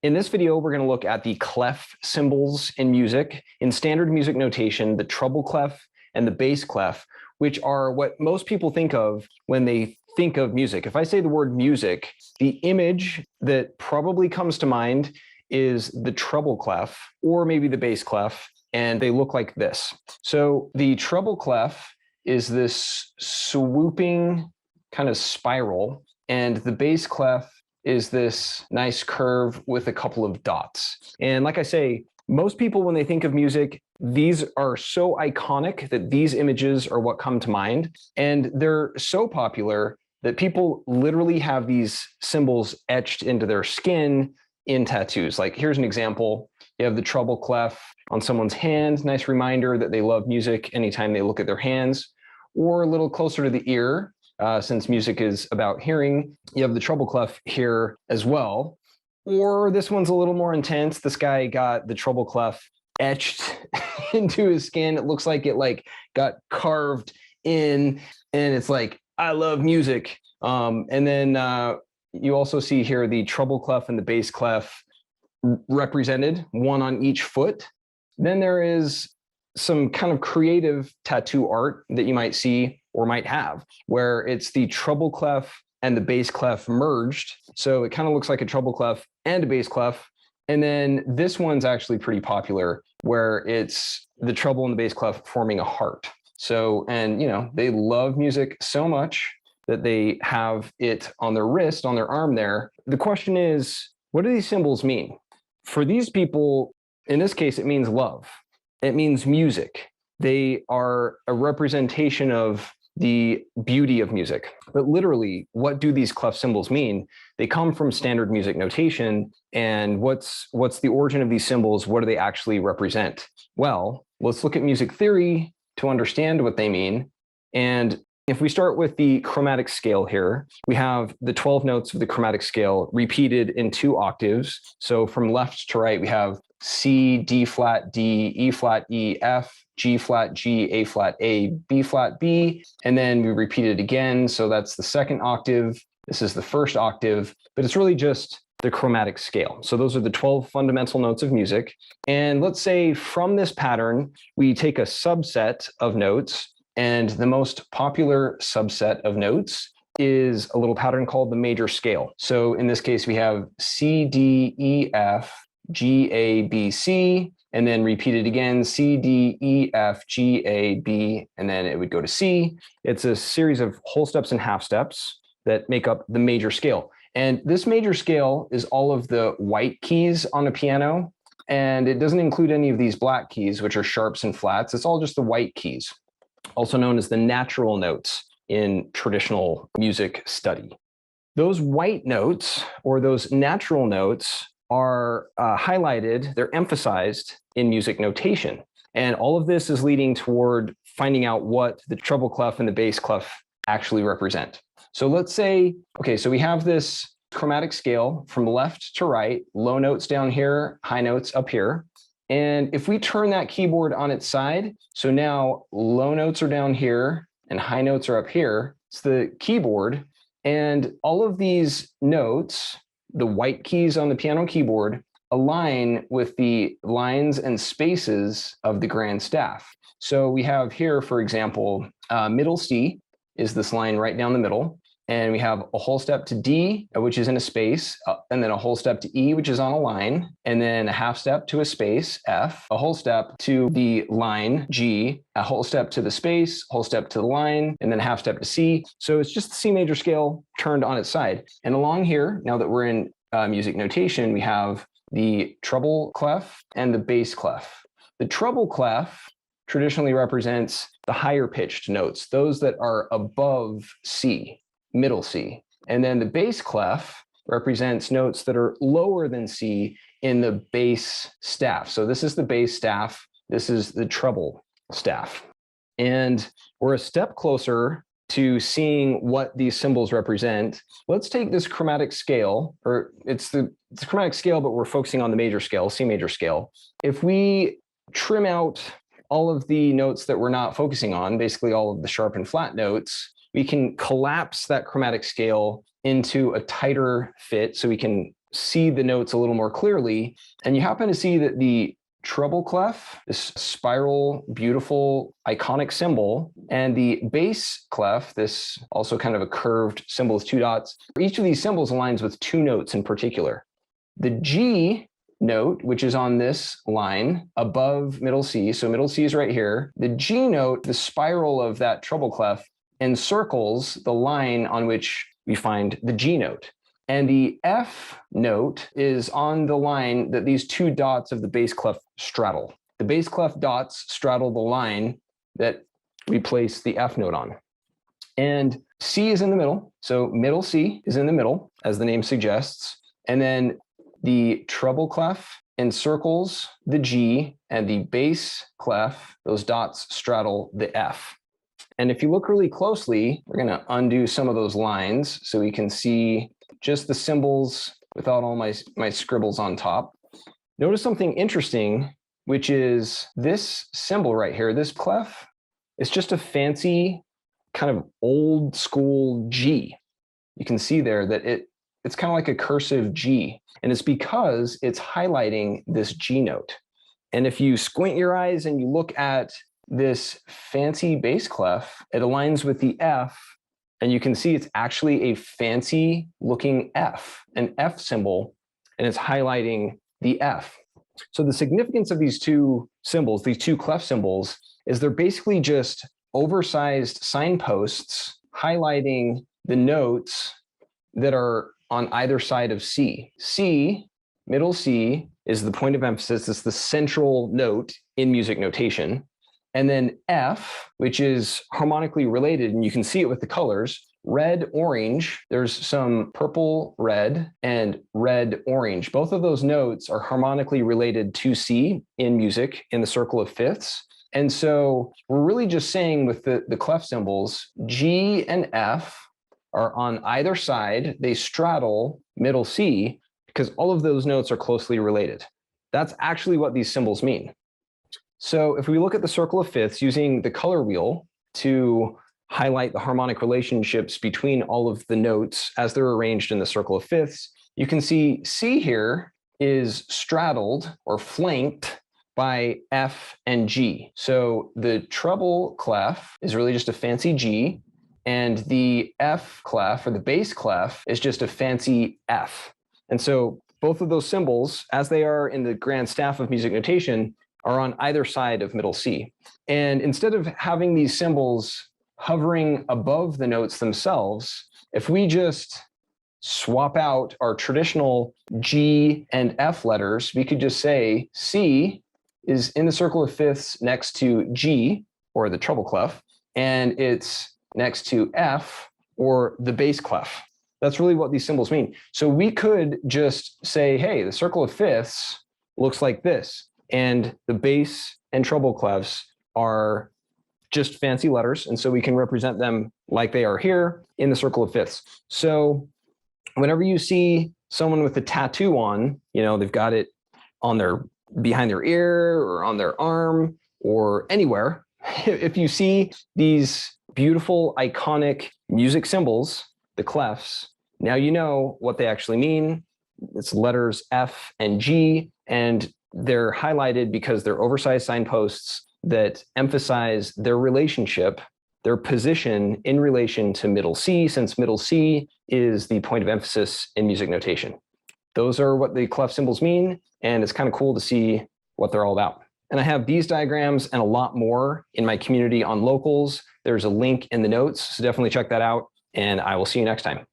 In this video, we're going to look at the clef symbols in music. In standard music notation, the treble clef and the bass clef, which are what most people think of when they think of music. If I say the word music, the image that probably comes to mind is the treble clef or maybe the bass clef, and they look like this. So the treble clef is this swooping kind of spiral, and the bass clef is this nice curve with a couple of dots. And like I say, most people, when they think of music, these are so iconic that these images are what come to mind. And they're so popular that people literally have these symbols etched into their skin in tattoos. Like here's an example. You have the treble clef on someone's hand, nice reminder that they love music anytime they look at their hands. Or a little closer to the ear, since music is about hearing, you have the treble clef here as well. Or this one's a little more intense. This guy got the treble clef etched into his skin. It looks like it got carved in, and it's like, I love music. And then you also see here the treble clef and the bass clef represented, one on each foot. Then there is some kind of creative tattoo art that you might see or might have, where it's the treble clef and the bass clef merged. So it kind of looks like a treble clef and a bass clef. And then this one's actually pretty popular, where it's the treble and the bass clef forming a heart. So, and they love music so much that they have it on their wrist, on their arm there. The question is, what do these symbols mean? For these people, in this case, it means love. It means music. They are a representation of the beauty of music. But literally, what do these clef symbols mean? They come from standard music notation. And what's the origin of these symbols? What do they actually represent? Well, let's look at music theory to understand what they mean. And if we start with the chromatic scale here, we have the 12 notes of the chromatic scale repeated in 2 octaves. So from left to right, we have C, D flat, D, E flat, E, F, G flat, G, A flat, A, B flat, B, and then we repeat it again. So that's the second octave. This is the first octave, but it's really just the chromatic scale. So those are the 12 fundamental notes of music. And let's say from this pattern, we take a subset of notes, and the most popular subset of notes is a little pattern called the major scale. So in this case, we have C, D, E, F, G, A, B, C, and then repeat it again, C, D, E, F, G, A, B, and then it would go to C. It's a series of whole steps and half steps that make up the major scale. And this major scale is all of the white keys on a piano, and it doesn't include any of these black keys, which are sharps and flats. It's all just the white keys, also known as the natural notes in traditional music study. Those white notes, or those natural notes, are highlighted, they're emphasized in music notation. And all of this is leading toward finding out what the treble clef and the bass clef actually represent. So let's say, okay, so we have this chromatic scale from left to right, low notes down here, high notes up here. And if we turn that keyboard on its side, so now low notes are down here and high notes are up here, it's the keyboard. And all of these notes, the white keys on the piano keyboard, align with the lines and spaces of the grand staff. So we have here, for example, middle C is this line right down the middle. And we have a whole step to D, which is in a space, and then a whole step to E, which is on a line, and then a half step to a space, F, a whole step to the line, G, a whole step to the space, a whole step to the line, and then a half step to C. So it's just the C major scale turned on its side. And along here, now that we're in music notation, we have the treble clef and the bass clef. The treble clef traditionally represents the higher pitched notes, those that are above C, middle C. And then the bass clef represents notes that are lower than C in the bass staff. So this is the bass staff. This is the treble staff. And we're a step closer to seeing what these symbols represent. Let's take this chromatic scale, or it's the chromatic scale, but we're focusing on the major scale, C major scale. If we trim out all of the notes that we're not focusing on, basically all of the sharp and flat notes, we can collapse that chromatic scale into a tighter fit, so we can see the notes a little more clearly, and you happen to see that the treble clef, this spiral, beautiful, iconic symbol, and the bass clef, this also kind of a curved symbol with two dots, each of these symbols aligns with two notes in particular. The G note, which is on this line above middle C, so middle C is right here. The G note, the spiral of that treble clef, encircles the line on which we find the G note. And the F note is on the line that these two dots of the bass clef straddle. The bass clef dots straddle the line that we place the F note on. And C is in the middle, so middle C is in the middle, as the name suggests. And then the treble clef encircles the G, and the bass clef, those dots straddle the F. And if you look really closely, we're going to undo some of those lines so we can see just the symbols without all my scribbles on top. Notice something interesting, which is this symbol right here, this clef, it's just a fancy kind of old school G. You can see there that it's kind of like a cursive G, and it's because it's highlighting this G note. And if you squint your eyes and you look at this fancy bass clef, it aligns with the F, and you can see it's actually a fancy looking F, an F symbol, and it's highlighting the F. So the significance of these two symbols, these two clef symbols, is they're basically just oversized signposts highlighting the notes that are on either side of C. C, middle C, is the point of emphasis. It's the central note in music notation. And then F, which is harmonically related, and you can see it with the colors, red, orange. There's some purple, red, and red, orange. Both of those notes are harmonically related to C in music in the circle of fifths. And so we're really just saying with the clef symbols, G and F are on either side. They straddle middle C because all of those notes are closely related. That's actually what these symbols mean. So if we look at the circle of fifths using the color wheel to highlight the harmonic relationships between all of the notes as they're arranged in the circle of fifths, you can see C here is straddled or flanked by F and G. So the treble clef is really just a fancy G, and the F clef, or the bass clef, is just a fancy F. And so both of those symbols, as they are in the grand staff of music notation, are on either side of middle C. And instead of having these symbols hovering above the notes themselves, if we just swap out our traditional G and F letters, we could just say C is in the circle of fifths next to G, or the treble clef, and it's next to F, or the bass clef. That's really what these symbols mean. So we could just say, hey, the circle of fifths looks like this, and the bass and treble clefs are just fancy letters, and so we can represent them like they are here in the circle of fifths. So whenever you see someone with a tattoo on, they've got it on behind their ear or on their arm or anywhere, if you see these beautiful, iconic music symbols, the clefs, now you know what they actually mean. It's letters F and G, and they're highlighted because they're oversized signposts that emphasize their relationship, their position in relation to middle C, since middle C is the point of emphasis in music notation. Those are what the clef symbols mean, and it's kind of cool to see what they're all about. And I have these diagrams and a lot more in my community on locals. There's a link in the notes, so definitely check that out, and I will see you next time.